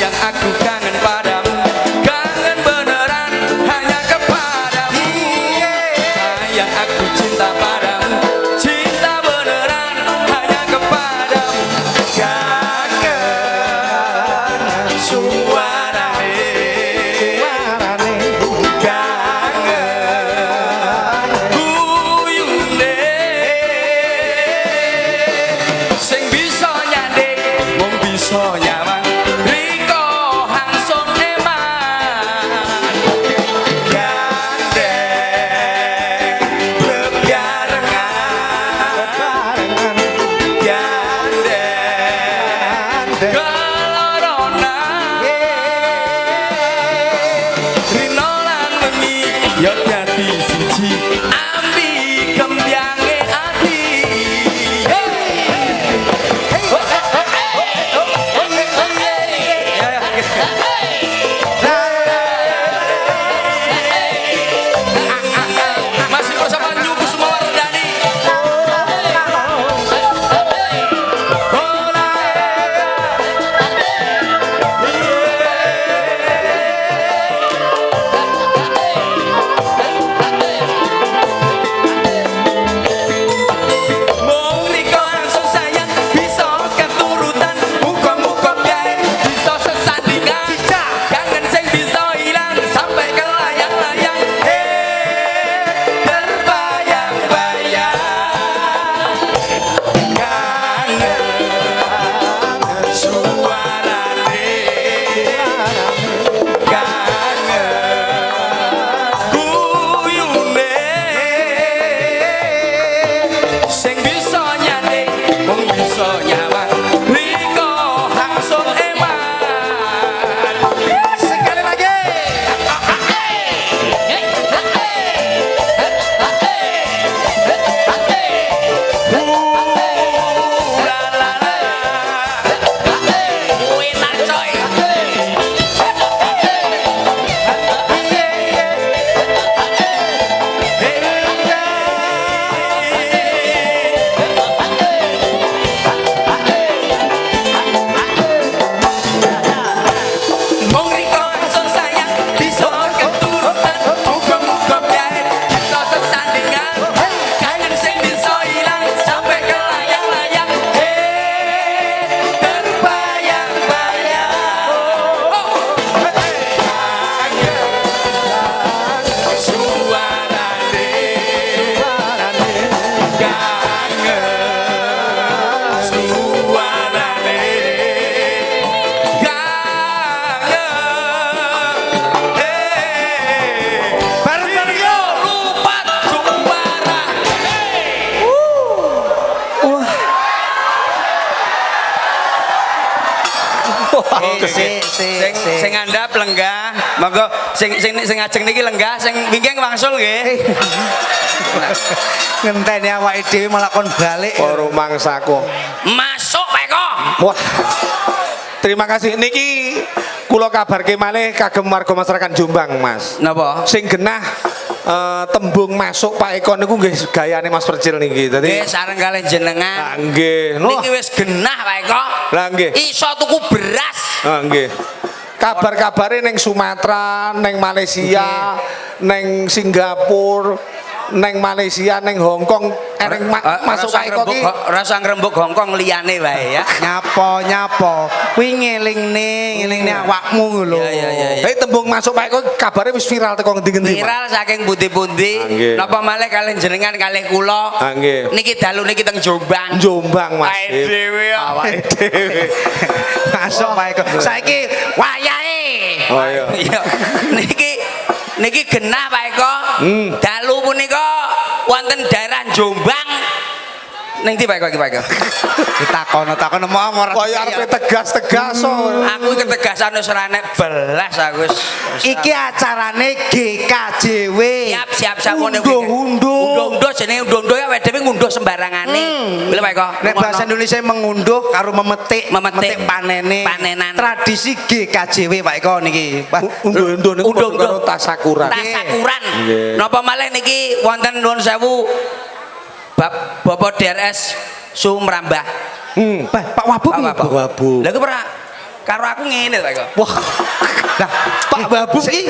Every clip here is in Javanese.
Sayang aku kangen padamu, kangen beneran hanya kepadamu. Sayang aku cinta padamu, cinta beneran hanya kepadamu. Kangen suarane, kangen guyune, sing bisa nyanding mung bisa nyawang riko langsung eman. Gandeng bebarengan, gandeng kelorona, rino lan wengi ya dadi siji ambi kembyange ati. Masih bersama Nyubu semua Wardani. Mung riko langsung sayang bisa keturutan, muga-muga bae bisa sesandingan. Kangen sing bisa ilang sampai ke layang-layang. Terbayang-bayang. Kangen suarane, kangen guyune, sing bisa nyanding mung bisa nyawang riko langsung eman. Sekali lagi. La la la. Enak coy. Mung riko langsung sayang bisa keturutan, muga-muga bae bisa sesandingan. Kangen sing bisa ilang sampai ke layang-layang. Terbayang-bayang. Kangen suarane, kangen suarane, bareng-bareng yo lupat juara. Sing andhap lenggah, monggo sing ajeng niki lenggah, sing wingking wangsul nggih. Ngenteni awake dhewe malah kon balik. Para mangsaku. Masuk Peko. Wah. Terima kasih niki kula kabarke malih kagem warga masyarakat Jombang, Mas. Napa? Sing genah tembung masuk Pak Eko niku nggih gayane Mas Percil niki. Dadi Nggih sareng kalih jenengan. nggih. Niki wis genah Pak Eko. Lah nggih. Iso tuku beras. Nggih. Kabar-kabare ning Sumatera, ning Malaysia, ning Singapura, ning Malaysia, ning Hong Kong, ning masuk Pak Eko ki rasa ngrembug Hong Kong liyane wae ya. Nyapo kuwi ngelingne awakmu lho. Iya. tembung masuk Pak Eko kabare wis viral teko ngendi-ngendi. Viral saking pundi-pundi. Napa malih kalih jenengan kalih kula. Nggih. Niki dalu niki teng Jombang. Jombang Mas. Awake dhewe ya. Awake dhewe. Masuk Pak Eko. Saiki Wayahe. Oh iya. Iya. Niki genah Pak Eko. Dalu punika wonten daerah Jombang. Ning ndi Pak Eko iki Pak Eko? ditakono mau ora. Kaya arepe tegas-tegas. Aku ketegasan wis ora nek belas aku wis. Iki acarane GKJW. Siap sakone Unduh-unduh. Unduh jenenge unduh ya awake dhewe ngunduh sembarangane. Lho Pak Eko. Nek bahasa Indonesia mengunduh karo memetik panene. Panenan. Tradisi GKJW Pak Eko niki. Unduh-unduh niku padha karo tasakuran. Tasakuran. Nggih. Napa malih niki wonten nuwun sewu Bapak DRS Sumrambah. Pak Wabu piye, Pak? Wabu. Lha iku ora karo aku ngene ta kok. Wah. Nah, Pak Babu ki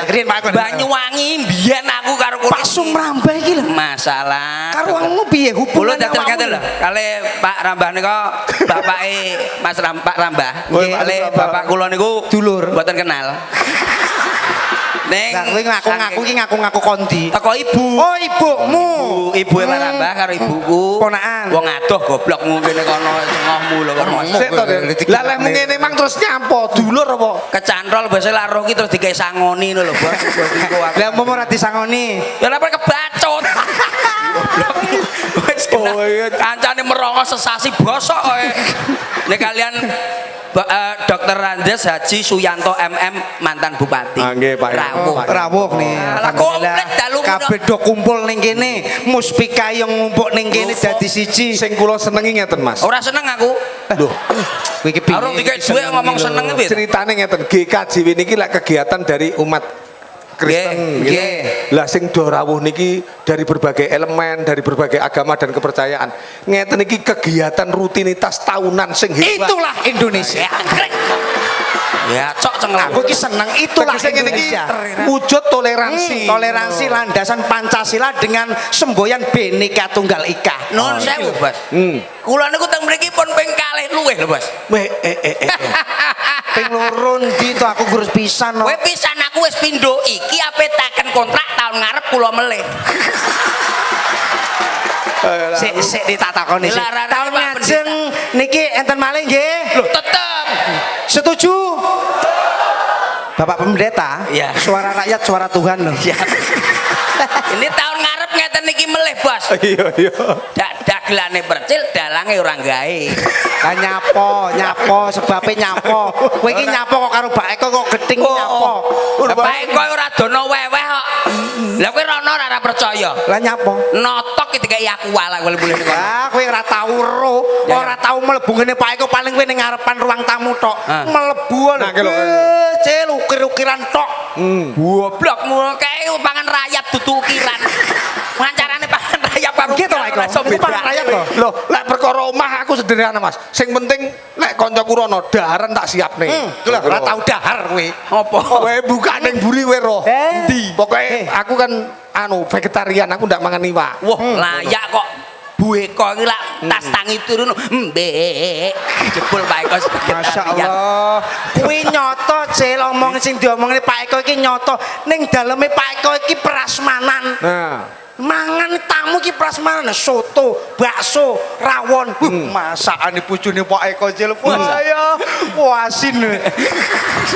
Riyen Pak Banyuwangi mbiyen aku karo kono. Pak Sumrambah iki lho. Masalah. Karo kamu piye Kulo hubungan datel-datel lho. Kale Pak Rambah nika bapake Mas Pak Rambah. Kale bapak kula niku dulur. Mboten kenal. Neng Lah kowe ngaku-ngaku iki ngaku-ngaku kondi. teko ibu. Oh, ibumu. Ibu Pak Rambah karo ibuku. Ponakan. Wong adoh goblok ngene kono ngohmu lho kono. Sik to, Dek. Lah lek ngene mang terus nyampo dulur apa? Kecantol basa laro ki terus digawe sangoni ngono lho, Bos. Lah mau ora disangoni. Ya napa kebacut. Oh, iya. Kancane merongos sesasi bosok kowe. Nek kalian Dr. Randes Haji Suyanto MM mantan bupati. Ah, nggih, Pak. Rawuh. Rawuh nih. Lah komplit dalu Kabeh do kumpul ning kene. Muspika yang ngumpuk ning kene dadi siji. Sing kula senengi ngeten, Mas. Ora seneng aku. Lho, Kowe iki piye? Arung dikek duwe ngomong seneng piye? ceritane ngeten, GKJW niki lek kegiatan dari umat Kristen Nggih, gitu. nggih. Lah sing do rawuh niki dari berbagai elemen, dari berbagai agama dan kepercayaan. Ngeten niki kegiatan rutinitas tahunan sing hebat. Itulah Indonesia. Ya angkrek. Ya cok cengel. Aku ki seneng itulah Tegese ngene iki Indonesia. wujud toleransi. Toleransi landasan Pancasila dengan semboyan Bhinneka Tunggal Ika. Nun sewu, Bos. Kula niku teng mriki pun ping kalih luwih lho, Bos. Ping loro ndi to aku gurus pisan. No. Kowe pisan aku wis pindho iki ape teken kontrak tahun ngarep kula melih. Sik ditatakoni sik. Lah, Tahun Pak ngajeng niki enten malih nggih. Loh, tetep. Setuju? Bapak Pendeta, Iya. suara rakyat suara Tuhan loh. Ya. Ini tahun ngarep ngeten iki melih, Bos. Iya, iya. Dagelane percil, dalange ora gawe. Lah nyapo sebabnya nyapo. Kowe iki nyapo kok karo Mbak Eko kok gedeng nyapo. Bae kowe ora dono weweh kok. Lah kowe rono ora percaya. Lah nyapo. Notok iki dikai aku walah kowe mulih kono. Ah, kowe ora tau ro, Ya, ora tau mlebu ngene Pak Eko paling kowe ning ngarepan ruang tamu tok. Ah. Mlebu lho. Nah, kelo. Cel ukir-ukiran tok. Goblok kae pangan rayap dudu ukiran. Pancarane pangan rayap karo Gitu Pak Eko. Itu pangan rayap kok. Loh, lek perkara omah aku sederhana, Mas. Sing penting lek kancaku rono daharan tak siapne. Lho ora tau dahar kowe. Apa? Kowe buka ning mburi kowe roh. Endi? Pokoke aku kan vegetarian, aku ndak mangan iwak. Wah, layak kok. Bu Eko iki lak tas tangi turun mbek. Jebul Pak Eko sebagai Masya tarian. Allah. Kuwi nyoto cel omong sing diomongne Pak Eko iki nyoto. Ning daleme Pak Eko iki prasmanan. Nah, Mangan tamu ki prasmanan, soto, bakso, rawon. Masakane bojone Pak Eko cel. Wah saya puasin.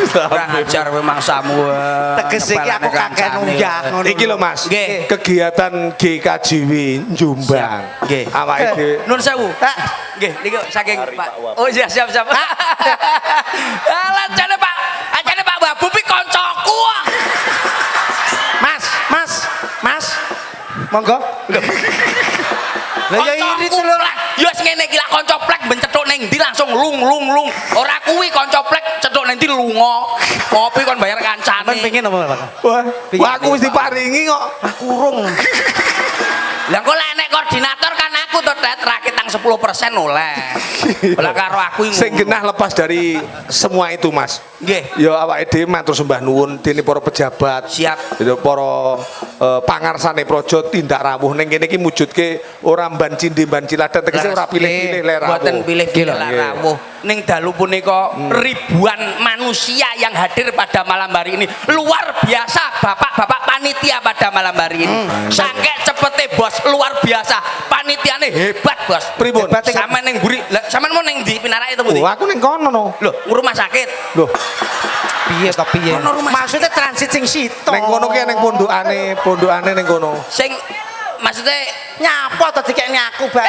Kurang ajar kowe mangsamu. Tegese iki aku kakek nunggah ngono. iki lho Mas. Nggih. Kegiatan GKJW Jombang. Nggih. Awake dhewe. Nun sewu. Nggih, niku saking Pak. Oh iya, siap. Alah jane Pak. Ajane Pak Babu pi kancaku kok. Mas. Monggo. Lah ya irit lho. Ya wis ngene iki lak kanca plek ben cethuk ning ndi langsung lung. Ora kuwi kanca plek cethuk ning ndi lunga. Kopi kon bayar kancane. Sampeyan pengen apa Pak? Wah, aku wis diparingi kok. Aku urung. Lah kok lek nek koordinator kan aku to rakit tang 10% oleh. Lah karo aku Sing genah lepas dari semua itu, Mas. Nggih. Ya awake dhewe matur sembah nuwun dene para pejabat. Siap. Ya para pangarsane praja tindak rawuh ning kene iki mujudke ora mban cindhe mban ciladan tegese ora pilih-pilih le rawuh. Boten pilih-pilih lah Nggih. rawuh. Ning dalu punika ribuan manusia yang hadir pada malam hari ini. Luar biasa Bapak-bapak panitia pada malam hari ini. Sangke cepete Bos, luar biasa. Panitiane hebat Bos. Pripun? Sampeyan ning mburi, lah sampeyan mau ning ndi pinarake to pundi? Oh, aku ning kono no. Lho, rumah sakit. Loh, Piye to piye? Ono rumah Maksudnya transit sing situ. ning kono ki ning pondokane ning kono. Sing maksudnya Nyapa to dikekne aku, Bang?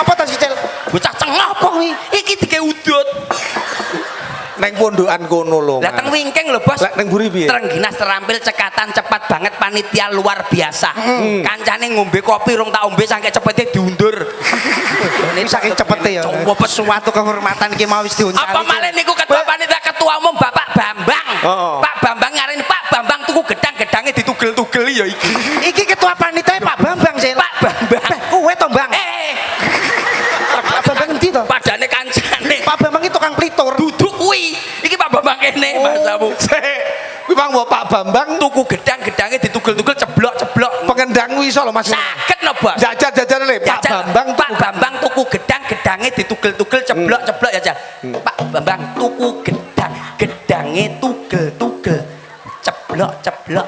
Apa to Cicil? bocah cengah apa kuwi? Iki dike udut. Ning pondokan kono lho. Lah teng wingking lho Bos. Lek ning mburi piye? Trengginas terampil cekatan cepat banget panitia luar biasa. Kancane ngombe kopi rong tak ombe sampe cepete diundur. Ini saking cepete ya. Coba Suatu kehormatan iki mau wis diuncali. apa malih niku ketua panitia ketua umum Bapak Bambang. Oh. Pak Bambang ngarani Pak Bambang tuku gedang-gedange ditugel-tugel ya iki. Iki ketua panitia Pak Bambang sih. Pak Bambang. Kowe to, Bang? Eh, Pak Bambang endi to? padane kancane Mang mbok Pak Bambang tuku gedang-gedangnya ditugel-tugel ceblok-ceblok. pengendang kuwi iso lho Mas. Saged no, Bos. Jajan-jajan le Pak Bambang. Pak Bambang tuku gedang-gedangnya ditugel-tugel ceblok-ceblok ya, Jan. Pak Bambang tuku gedang-gedangnya tugel-tugel ceblok-ceblok.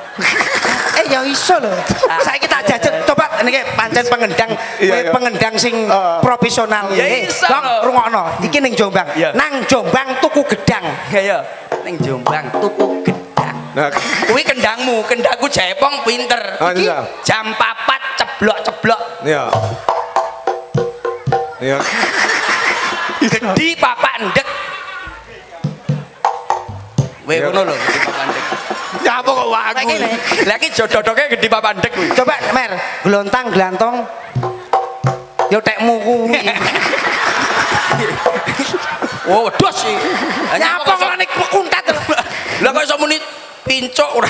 Ya iso lho. Saiki tak jajal coba niki pancen pengendang Iya, iya. pengendang sing profesional. Ya iso Bang, lho. rungokno. Iki ning Jombang. Iya. Nang Jombang tuku gedang. Ya ning Jombang tuku gedang. Nah, Kuwi kendangmu, kendangku Jepong pinter. Ah, Iki iya. jam 4 ceblok-ceblok. iya. Iya. Gedi papak ndek. Weh Iya. ngono lho, gedi papak ndek. Ya apa kok wae Lagi nih. Lah iki jododoke gedi papak ndek kuwi. Coba Mer, glontang glantong. Yo tekmu kuwi. Oh, wedhus sih. Ya apa kok nek kuntat. Lah kok iso muni pincuk ora